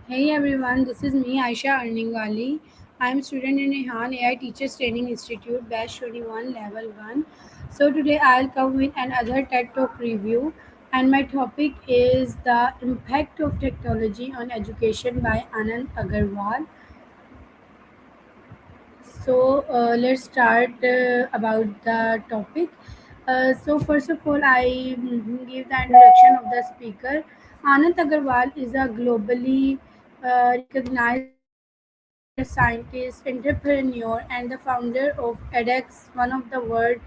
Hey everyone, this is me Aisha Arningali. I am student in Rehan AI Teachers Training Institute, Batch 21, Level 1. So today I'll come with another TED Talk review, and my topic is the impact of technology on education by Anand Agarwal. So let's start about the topic. So first of all, I give the introduction of the speaker. Anand Agarwal is a globally recognized educator, scientist, entrepreneur, and the founder of edX, one of the world's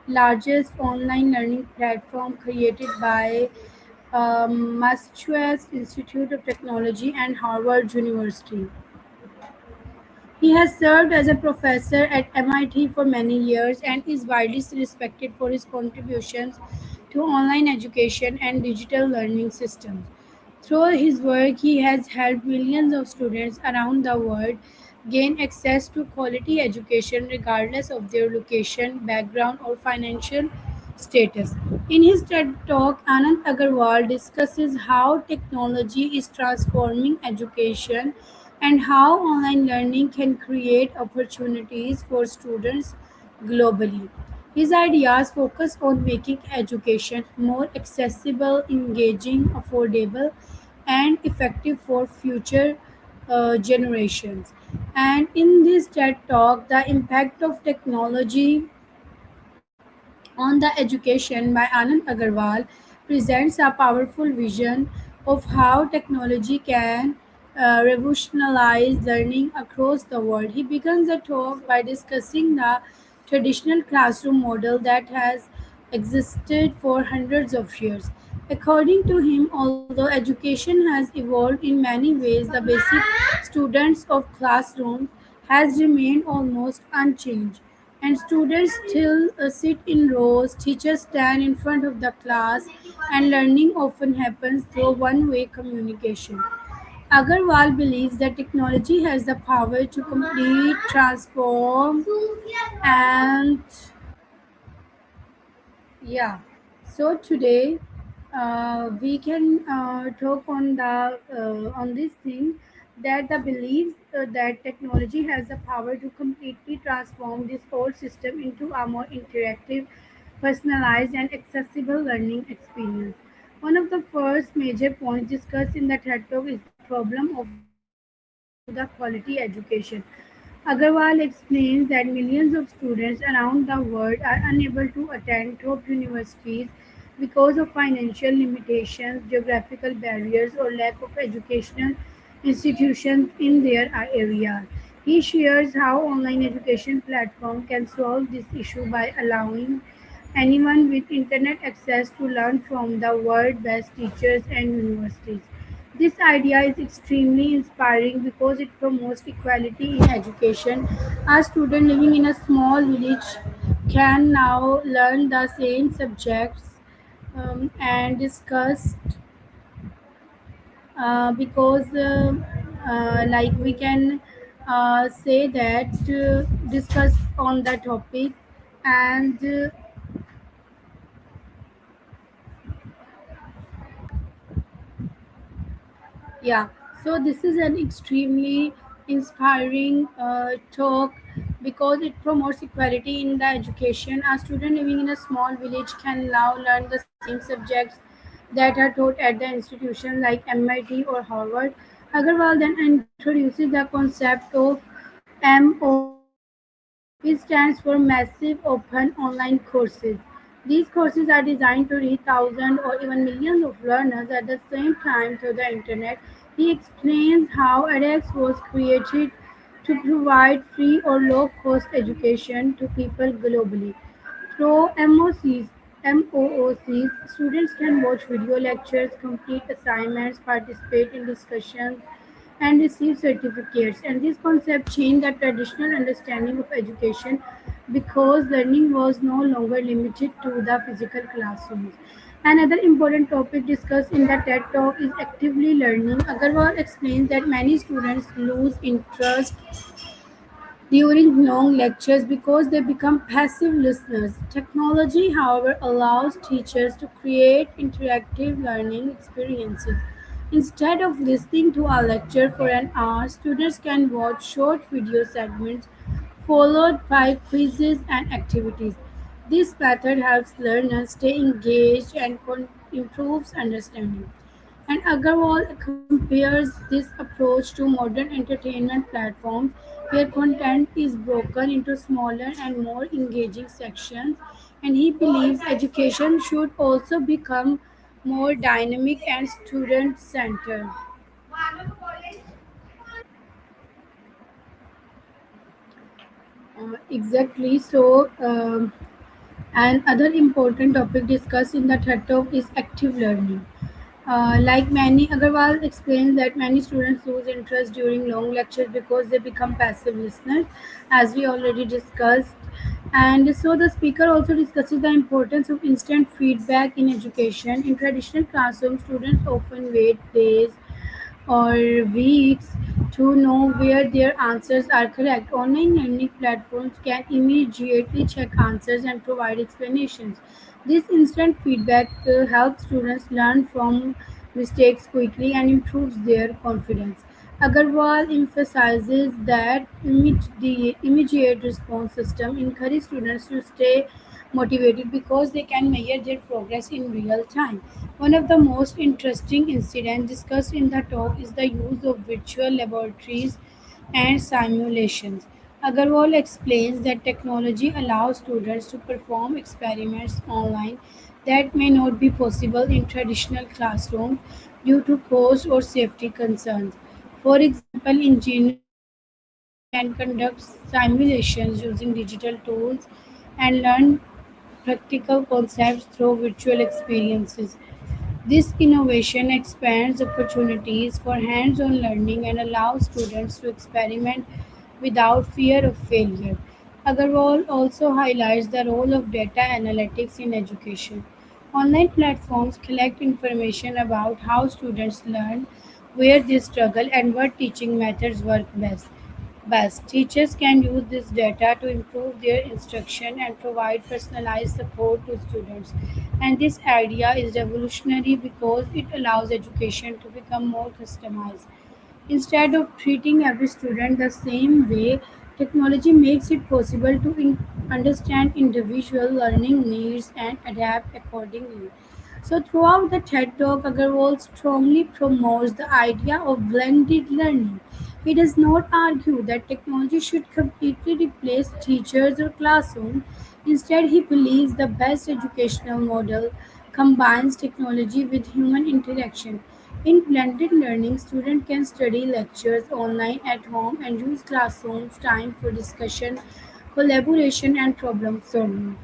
largest online learning platform created by Massachusetts Institute of Technology and Harvard University. He has served as a professor at MIT for many years and is widely respected for his contributions to online education and digital learning systems. Through his work, he has helped millions of students around the world gain access to quality education regardless of their location, background, or financial status. In his TED Talk, Anand Agarwal discusses how technology is transforming education and how online learning can create opportunities for students globally. His ideas focus on making education more accessible, engaging, affordable, and effective for future generations. And in this TED Talk, the impact of technology on the Education by Anand Agarwal presents a powerful vision of how technology can revolutionize learning across the world. He begins the talk by discussing the traditional classroom model that has existed for hundreds of years. According to him, although education has evolved in many ways, the basic students of classrooms has remained almost unchanged. And students still sit in rows, teachers stand in front of the class, and learning often happens through one way communication. Agarwal believes that technology has the power to complete, transform, and yeah. So today we can talk on this thing that the belief that technology has the power to completely transform this whole system into a more interactive, personalized, and accessible learning experience. One of the first major points discussed in the TED Talk is the problem of access to the quality education. Agarwal explains that millions of students around the world are unable to attend top universities because of financial limitations, geographical barriers, or lack of educational institutions in their area. He shares how online education platforms can solve this issue by allowing anyone with internet access to learn from the world's best teachers and universities. This idea is extremely inspiring because it promotes equality in education. A student living in a small village can now learn the same subjects and discuss because like we can say that discuss on the topic and yeah, so this is an extremely inspiring talk because it promotes equality in the education. A student living in a small village can now learn the same subjects that are taught at the institution like MIT or Harvard. Agarwal then introduces the concept of MOOC, which stands for Massive Open Online Courses. These courses are designed to reach thousands or even millions of learners at the same time through the internet. He explains how edX was created to provide free or low cost education to people globally. Through MOOCs, students can watch video lectures, complete assignments, participate in discussions, and receive certificates. And this concept changed the traditional understanding of education because learning was no longer limited to the physical classrooms. Another important topic discussed in the TED Talk is actively learning. Agarwal explains that many students lose interest during long lectures because they become passive listeners. Technology, however, allows teachers to create interactive learning experiences. Instead of listening to a lecture for an hour, students can watch short video segments followed by quizzes and activities. This method helps learners stay engaged and improves understanding. And Agarwal compares this approach to modern entertainment platforms where content is broken into smaller and more engaging sections. And he believes education should also become more dynamic and student centered. Exactly. And other important topic discussed in the TED Talk is active learning. Like many, Agarwal explains that many students lose interest during long lectures because they become passive listeners, as we already discussed. And so the speaker also discusses the importance of instant feedback in education. In traditional classrooms, students often wait days or weeks to know where their answers are correct. Online learning platforms can immediately check answers and provide explanations. This instant feedback helps students learn from mistakes quickly and improves their confidence. Agarwal emphasizes that the immediate response system encourages students to stay motivated because they can measure their progress in real time. One of the most interesting incidents discussed in the talk is the use of virtual laboratories and simulations. Agarwal explains that technology allows students to perform experiments online that may not be possible in traditional classrooms due to cost or safety concerns. For example, engineers can conduct simulations using digital tools and learn practical concepts through virtual experiences. This innovation expands opportunities for hands on learning and allows students to experiment without fear of failure. Agarwal also highlights the role of data analytics in education. Online platforms collect information about how students learn, where they struggle, and what teaching methods work best. Teachers can use this data to improve their instruction and provide personalized support to students. And this idea is revolutionary because it allows education to become more customized. Instead of treating every student the same way, technology makes it possible to understand individual learning needs and adapt accordingly. So, throughout the TED Talk, Agarwal strongly promotes the idea of blended learning. He does not argue that technology should completely replace teachers or classrooms. Instead, he believes the best educational model combines technology with human interaction. In blended learning, students can study lectures online at home and use classrooms time for discussion, collaboration, and problem solving.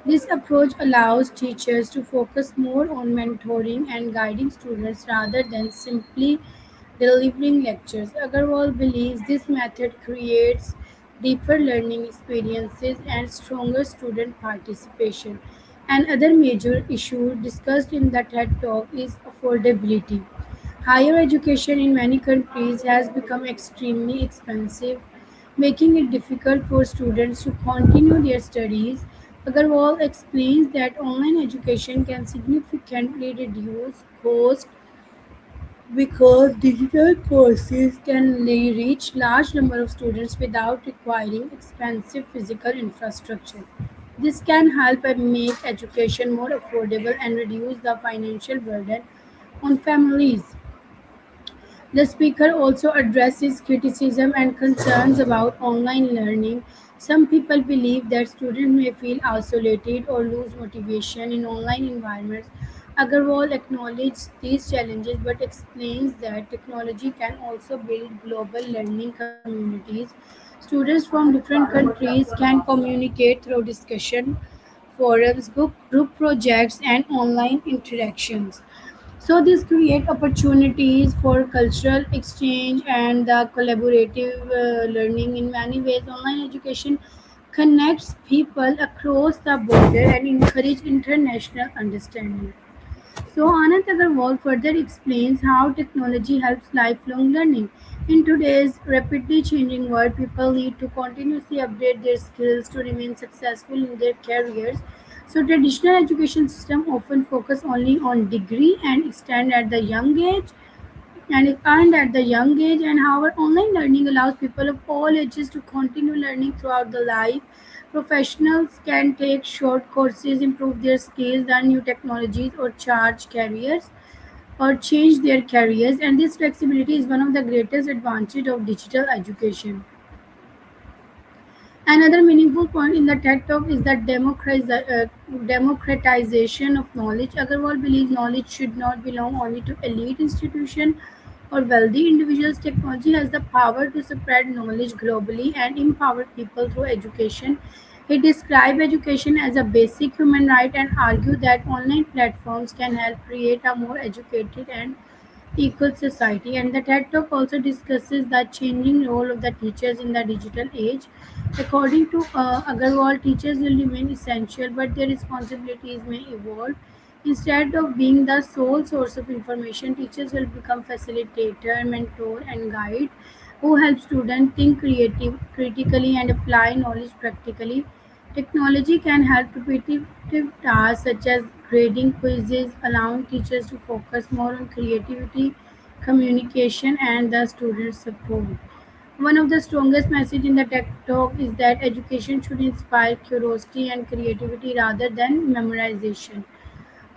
This approach allows teachers to focus more on mentoring and guiding students rather than simply delivering lectures. Agarwal believes this method creates deeper learning experiences and stronger student participation. Another major issue discussed in the TED Talk is affordability. Higher education in many countries has become extremely expensive, making it difficult for students to continue their studies. Agarwal explains that online education can significantly reduce cost because digital courses can reach large number of students without requiring expensive physical infrastructure. This can help make education more affordable and reduce the financial burden on families. The speaker also addresses criticism and concerns about online learning. Some people believe that students may feel isolated or lose motivation in online environments. Agarwal acknowledges these challenges but explains that technology can also build global learning communities. Students from different countries can communicate through discussion, forums, group projects, and online interactions. So this create opportunities for cultural exchange and the collaborative learning. In many ways, online education connects people across the border and encourage international understanding. So Anand Agarwal further explains how technology helps lifelong learning. In today's rapidly changing world, people need to continuously update their skills to remain successful in their careers. So traditional education system often focus only on degree and extend at the young age. and is earned at the young age. And however, online learning allows people of all ages to continue learning throughout the life. Professionals can take short courses, improve their skills, learn new technologies, or charge careers or change their careers. And this flexibility is one of the greatest advantages of digital education. Another meaningful point in the TED Talk is the democratization of knowledge. Agarwal believes knowledge should not belong only to elite institutions or wealthy individuals. Technology has the power to spread knowledge globally and empower people through education. He described education as a basic human right and argued that online platforms can help create a more educated and equal society. And the TED Talk also discusses the changing role of the teachers in the digital age. According to Agarwal, teachers will remain essential, but their responsibilities may evolve. Instead of being the sole source of information, teachers will become facilitator, mentor, and guide who help students think critically and apply knowledge practically. Technology can help repetitive tasks such as grading quizzes, allowing teachers to focus more on creativity, communication, and the student support. One of the strongest messages in the TED Talk is that education should inspire curiosity and creativity rather than memorization.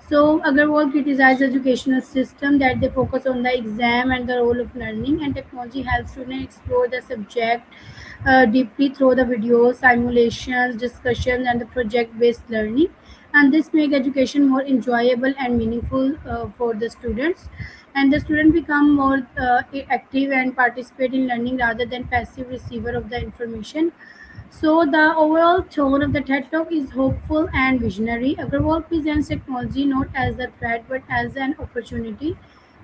So Agarwal criticized educational system that they focus on the exam and the role of learning, and technology helps students explore the subject deeply through the videos, simulations, discussions, and the project-based learning. And this make education more enjoyable and meaningful for the students. And the student become more active and participate in learning rather than passive receiver of the information. So the overall tone of the TED Talk is hopeful and visionary. Agarwal presents technology not as a threat but as an opportunity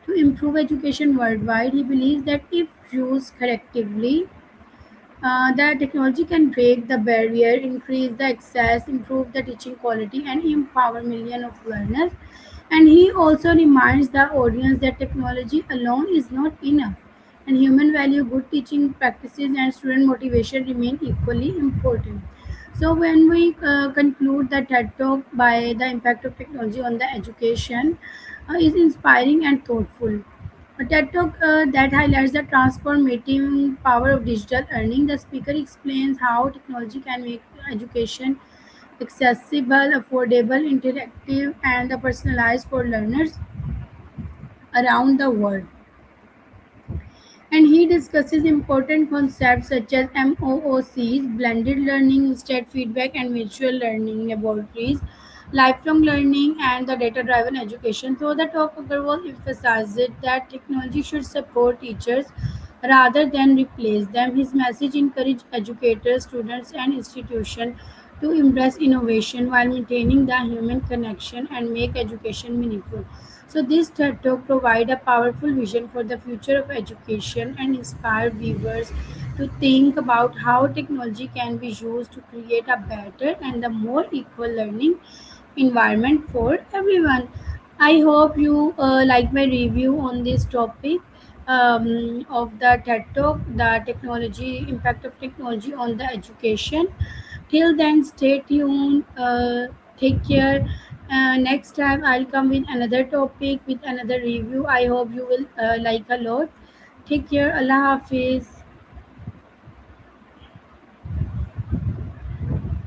to improve education worldwide. He believes that if used correctly, the technology can break the barrier, increase the access, improve the teaching quality, and empower millions of learners. And he also reminds the audience that technology alone is not enough, and human value, good teaching practices, and student motivation remain equally important. So, when we conclude the TED Talk by the impact of technology on the education, is inspiring and thoughtful. A TED Talk that highlights the transformative power of digital learning. The speaker explains how technology can make education accessible, affordable, interactive, and personalized for learners around the world. And he discusses important concepts such as MOOCs, blended learning, instant feedback, and mutual learning laboratories, lifelong learning, and the data driven education. So, the talk Agarwal emphasizes that technology should support teachers rather than replace them. His message encouraged educators, students, and institutions to embrace innovation while maintaining the human connection and make education meaningful. So this TED Talk provide a powerful vision for the future of education and inspire viewers to think about how technology can be used to create a better and a more equal learning environment for everyone. I hope you like my review on this topic of the TED Talk, the technology impact of technology on the education. Till then, stay tuned. Take care. Next time, I'll come with another topic with another review. I hope you will like a lot. Take care. Allah Hafiz.